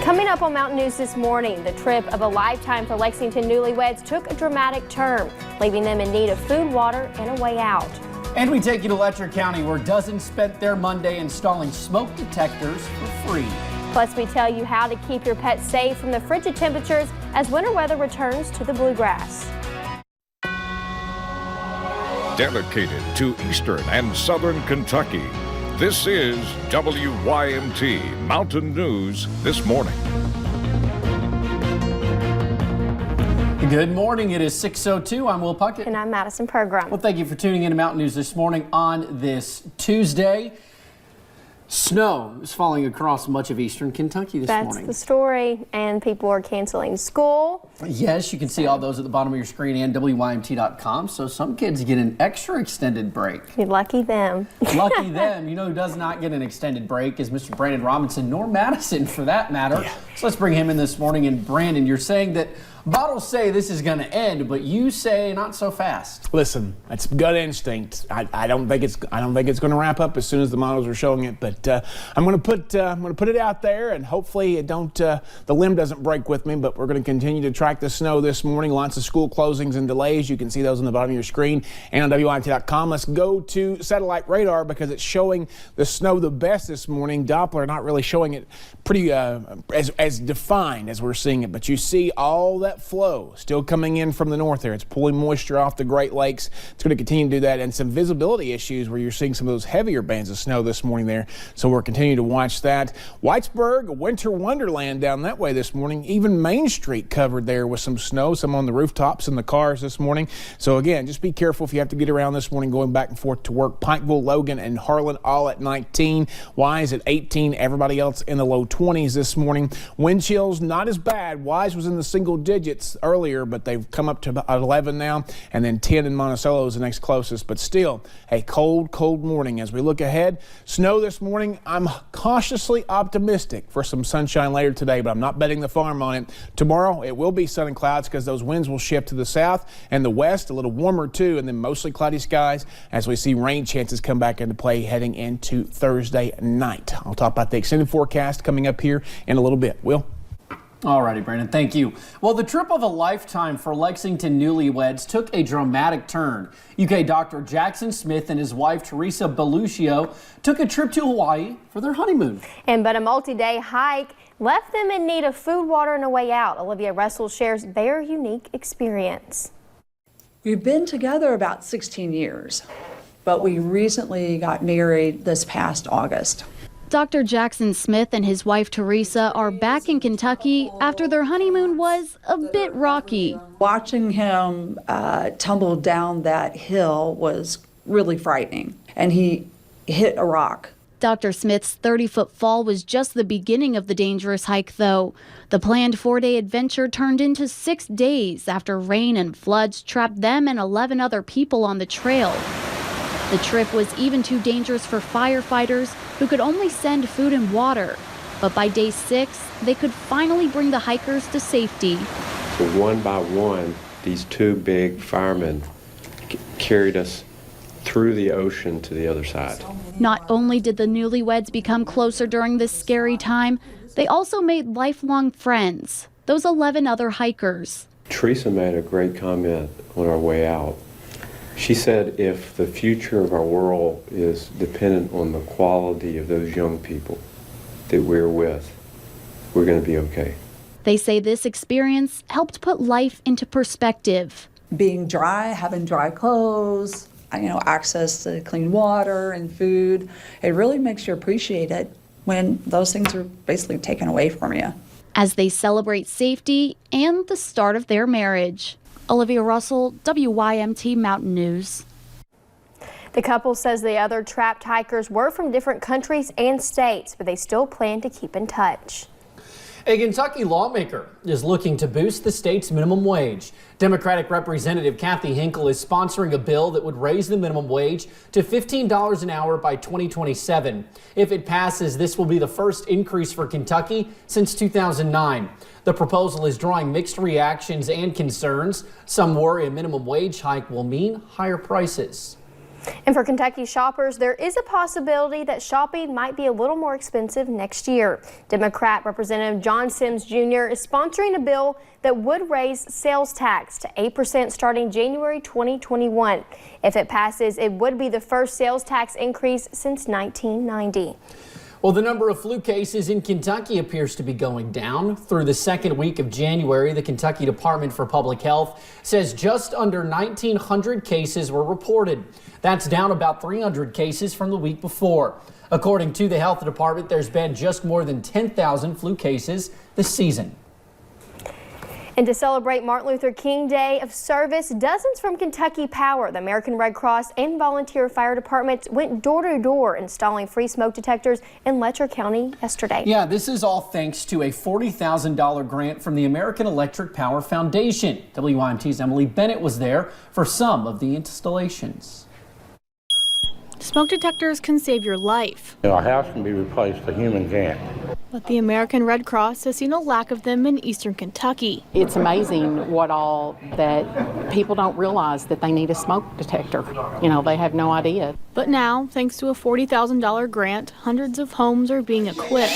Coming up on Mountain News this morning, the trip of a lifetime for Lexington newlyweds took a dramatic turn, leaving them in need of food, water, and a way out. And we take you to Letcher County, where dozens spent their Monday installing smoke detectors for free. Plus, we tell you how to keep your pets safe from the frigid temperatures as winter weather returns to the bluegrass. Dedicated to Eastern and Southern Kentucky, this is WYMT Mountain News This Morning. Good morning. It is 6:02. I'm Will Puckett. And I'm Madison Program. Well, thank you for tuning in to Mountain News This Morning on this Tuesday. Snow is falling across much of eastern Kentucky this morning. That's the story, and people are canceling school. Yes, you can see all those at the bottom of your screen and WYMT.com. So some kids get an extra extended break. Lucky them. Lucky them. You know who does not get an extended break is Mr. Brandon Robinson, nor Madison for that matter. Yeah. So let's bring him in this morning. And Brandon, you're saying that bottles say this is going to end, but you say not so fast. Listen, it's gut instinct. I don't think it's going to wrap up as soon as the models are showing it. But I'm going to put it out there, and hopefully the limb doesn't break with me. But we're going to continue to track the snow this morning. Lots of school closings and delays. You can see those on the bottom of your screen and on WYMT.com. Let's go to satellite radar because it's showing the snow the best this morning. Doppler not really showing it pretty as defined as we're seeing it, but you see all that flow still coming in from the north there. It's pulling moisture off the Great Lakes. It's going to continue to do that, and some visibility issues where you're seeing some of those heavier bands of snow this morning there. So we're continuing to watch that. Whitesburg, a winter wonderland down that way this morning. Even Main Street covered there with some snow, some on the rooftops and the cars this morning. So again, just be careful if you have to get around this morning going back and forth to work. Pikeville, Logan, and Harlan all at 19. Wise at 18. Everybody else in the low 20s this morning. Wind chills not as bad. Wise was in the single digits earlier, but they've come up to about 11 now, and then 10 in Monticello is the next closest. But still a cold morning. As we look ahead, snow this morning. I'm cautiously optimistic for some sunshine later today, but I'm not betting the farm on it. Tomorrow it will be sun and clouds because those winds will shift to the south and the west, a little warmer too, and then mostly cloudy skies as we see rain chances come back into play heading into Thursday night. I'll talk about the extended forecast coming up here in a little bit. Will? Alrighty, Brandon, thank you. Well, the trip of a lifetime for Lexington newlyweds took a dramatic turn. UK Dr. Jackson Smith and his wife, Teresa Belluccio, took a trip to Hawaii for their honeymoon. But a multi-day hike left them in need of food, water, and a way out. Olivia Russell shares their unique experience. We've been together about 16 years, but we recently got married this past August. Dr. Jackson Smith and his wife Teresa are back in Kentucky after their honeymoon was a bit rocky. Watching him tumble down that hill was really frightening, and he hit a rock. Dr. Smith's 30-foot fall was just the beginning of the dangerous hike, though. The planned 4-day adventure turned into 6 days after rain and floods trapped them and 11 other people on the trail. The trip was even too dangerous for firefighters, who could only send food and water. But by day 6, they could finally bring the hikers to safety. So one by one, these two big firemen carried us through the ocean to the other side. Not only did the newlyweds become closer during this scary time, they also made lifelong friends, those 11 other hikers. Teresa made a great comment on our way out. She said if the future of our world is dependent on the quality of those young people that we're with, we're going to be okay. They say this experience helped put life into perspective. Being dry, having dry clothes, access to clean water and food, it really makes you appreciate it when those things are basically taken away from you. As they celebrate safety and the start of their marriage. Olivia Russell, WYMT Mountain News. The couple says the other trapped hikers were from different countries and states, but they still plan to keep in touch. A Kentucky lawmaker is looking to boost the state's minimum wage. Democratic Representative Kathy Hinkle is sponsoring a bill that would raise the minimum wage to $15 an hour by 2027. If it passes, this will be the first increase for Kentucky since 2009. The proposal is drawing mixed reactions and concerns. Some worry a minimum wage hike will mean higher prices. And for Kentucky shoppers, there is a possibility that shopping might be a little more expensive next year. Democrat Representative John Sims Jr. is sponsoring a bill that would raise sales tax to 8% starting January 2021. If it passes, it would be the first sales tax increase since 1990. Well, the number of flu cases in Kentucky appears to be going down. Through the second week of January, the Kentucky Department for Public Health says just under 1,900 cases were reported. That's down about 300 cases from the week before. According to the health department, there's been just more than 10,000 flu cases this season. And to celebrate Martin Luther King Day of Service, dozens from Kentucky Power, the American Red Cross, and volunteer fire departments went door to door installing free smoke detectors in Letcher County yesterday. Yeah, this is all thanks to a $40,000 grant from the American Electric Power Foundation. WYMT's Emily Bennett was there for some of the installations. Smoke detectors can save your life. A house can be replaced, a human can't. But the American Red Cross has seen a lack of them in eastern Kentucky. It's amazing what all that people don't realize that they need a smoke detector. You know, they have no idea. But now, thanks to a $40,000 grant, hundreds of homes are being equipped.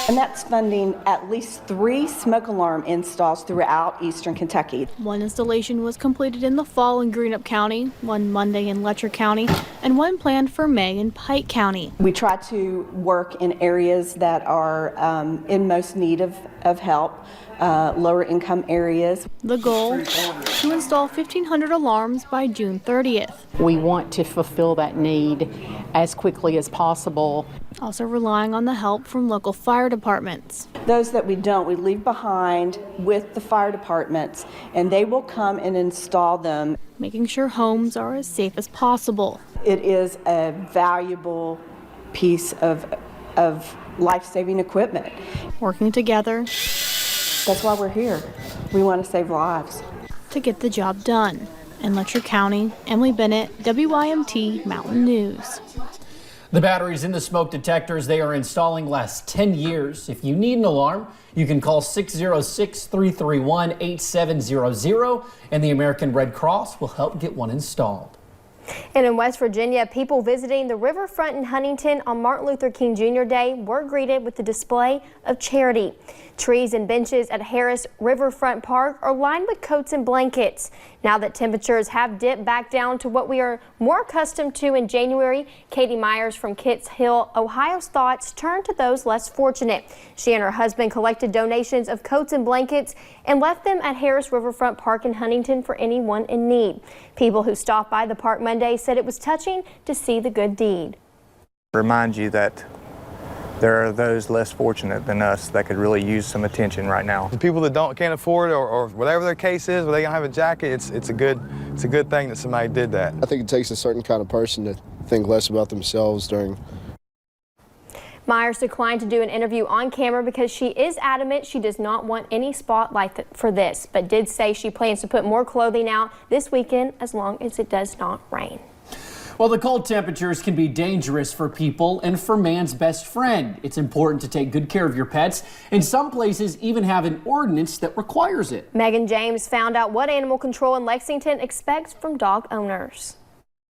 And that's funding at least 3 smoke alarm installs throughout eastern Kentucky. One installation was completed in the fall in Greenup County, one Monday in Letcher County, and one planned for May in Pike County. We try to work in areas that are in most need of help, lower income areas. The goal, to install 1,500 alarms by June 30th. We want to fulfill that need as quickly as possible. Also relying on the help from local fire departments. Those that we don't, we leave behind with the fire departments, and they will come and install them. Making sure homes are as safe as possible. It is a valuable piece of life-saving equipment. Working together. That's why we're here. We want to save lives. To get the job done. In Letcher County, Emily Bennett, WYMT Mountain News. The batteries in the smoke detectors they are installing last 10 years. If you need an alarm, you can call 606-331-8700 and the American Red Cross will help get one installed. And in West Virginia, people visiting the riverfront in Huntington on Martin Luther King Jr. Day were greeted with a display of charity. Trees and benches at Harris Riverfront Park are lined with coats and blankets. Now that temperatures have dipped back down to what we are more accustomed to in January, Katie Myers from Kitts Hill, Ohio's thoughts turn to those less fortunate. She and her husband collected donations of coats and blankets and left them at Harris Riverfront Park in Huntington for anyone in need. People who stopped by the park Monday said it was touching to see the good deed. Remind you that there are those less fortunate than us that could really use some attention right now. The people that can't afford it or whatever their case is, where they don't have a jacket, it's a good thing that somebody did that. I think it takes a certain kind of person to think less about themselves during. Myers declined to do an interview on camera because she is adamant she does not want any spotlight for this, but did say she plans to put more clothing out this weekend as long as it does not rain. Well, the cold temperatures can be dangerous for people and for man's best friend. It's important to take good care of your pets, and some places even have an ordinance that requires it. Megan James found out what animal control in Lexington expects from dog owners.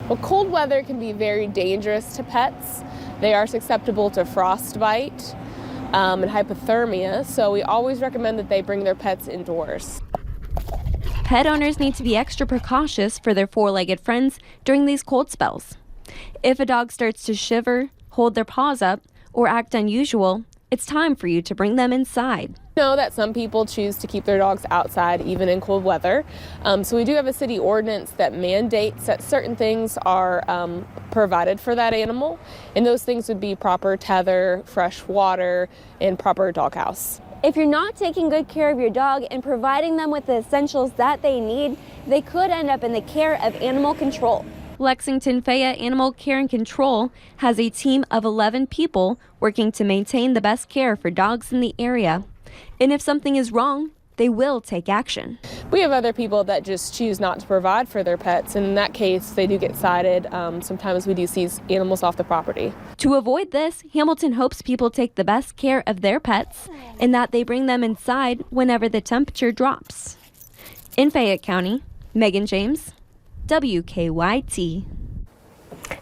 Well, cold weather can be very dangerous to pets. They are susceptible to frostbite and hypothermia, so we always recommend that they bring their pets indoors. Pet owners need to be extra precautious for their four-legged friends during these cold spells. If a dog starts to shiver, hold their paws up, or act unusual, it's time for you to bring them inside. We know that some people choose to keep their dogs outside even in cold weather. So we do have a city ordinance that mandates that certain things are provided for that animal, and those things would be proper tether, fresh water, and proper doghouse. If you're not taking good care of your dog and providing them with the essentials that they need, they could end up in the care of animal control. Lexington Fayette Animal Care and Control has a team of 11 people working to maintain the best care for dogs in the area. And if something is wrong, they will take action. We have other people that just choose not to provide for their pets, and in that case, they do get cited. Sometimes we do seize animals off the property. To avoid this, Hamilton hopes people take the best care of their pets and that they bring them inside whenever the temperature drops. In Fayette County, Megan James, WKYT.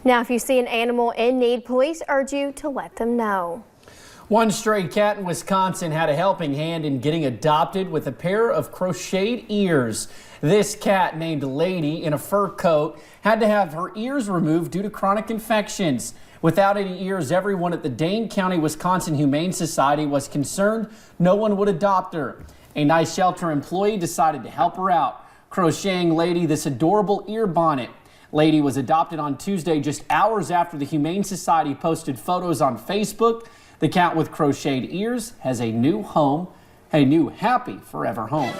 Now, if you see an animal in need, police urge you to let them know. One stray cat in Wisconsin had a helping hand in getting adopted with a pair of crocheted ears. This cat, named Lady, in a fur coat, had to have her ears removed due to chronic infections. Without any ears, everyone at the Dane County, Wisconsin Humane Society was concerned no one would adopt her. A Nice Shelter employee decided to help her out, crocheting Lady this adorable ear bonnet. Lady was adopted on Tuesday, just hours after the Humane Society posted photos on Facebook. The cat with crocheted ears has a new home, a new happy forever home.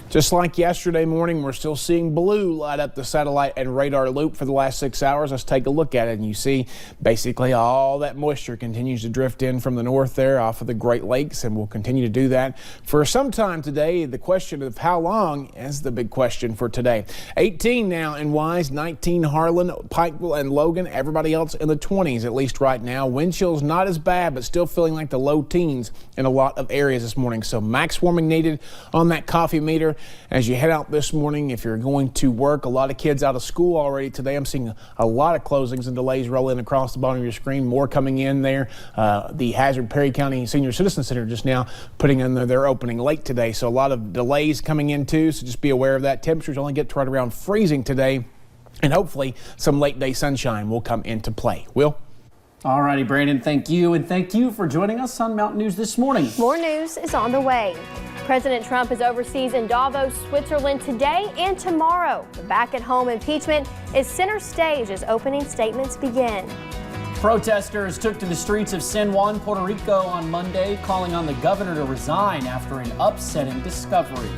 Just like yesterday morning, we're still seeing blue light up the satellite and radar loop for the last 6 hours. Let's take a look at it, and you see basically all that moisture continues to drift in from the north there off of the Great Lakes, and will continue to do that for some time today. The question of how long is the big question for today. 18 now in Wise, 19 Harlan, Pikeville, and Logan. Everybody else in the 20s, at least right now. Wind chill's not as bad, but still feeling like the low teens in a lot of areas this morning. So max warming needed on that coffee meter as you head out this morning. If you're going to work, a lot of kids out of school already today. I'm seeing a lot of closings and delays rolling across the bottom of your screen. More coming in there. The Hazard Perry County Senior Citizen Center just now putting in their opening late today. So a lot of delays coming in too. So just be aware of that. Temperatures only get to right around freezing today. And hopefully some late day sunshine will come into play. Will? All righty, Brandon, thank you. And thank you for joining us on Mountain News this morning. More news is on the way. President Trump is overseas in Davos, Switzerland today and tomorrow. The back at home impeachment is center stage as opening statements begin. Protesters took to the streets of San Juan, Puerto Rico on Monday, calling on the governor to resign after an upsetting discovery.